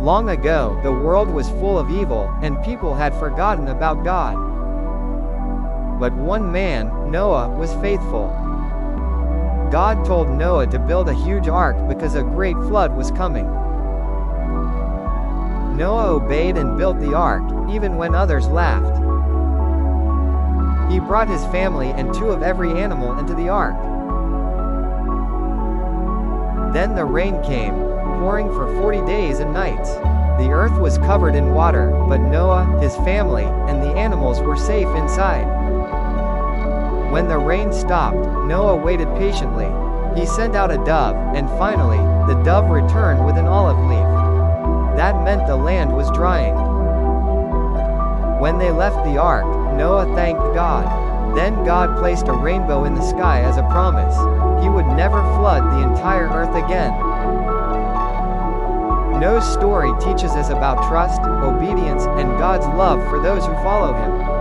Long ago, the world was full of evil, and people had forgotten about God. But one man, Noah, was faithful. God told Noah to build a huge ark because a great flood was coming. Noah obeyed and built the ark, even when others laughed. He brought his family and 2 of every animal into the ark. Then the rain came, pouring for 40 days and nights. The earth was covered in water, but Noah, his family, and the animals were safe inside. When the rain stopped, Noah waited patiently. He sent out a dove, and finally, the dove returned with an olive leaf. That meant the land was drying. When they left the ark, Noah thanked God. Then God placed a rainbow in the sky as a promise. He would never flood the entire earth again. Noah's story teaches us about trust, obedience, and God's love for those who follow Him.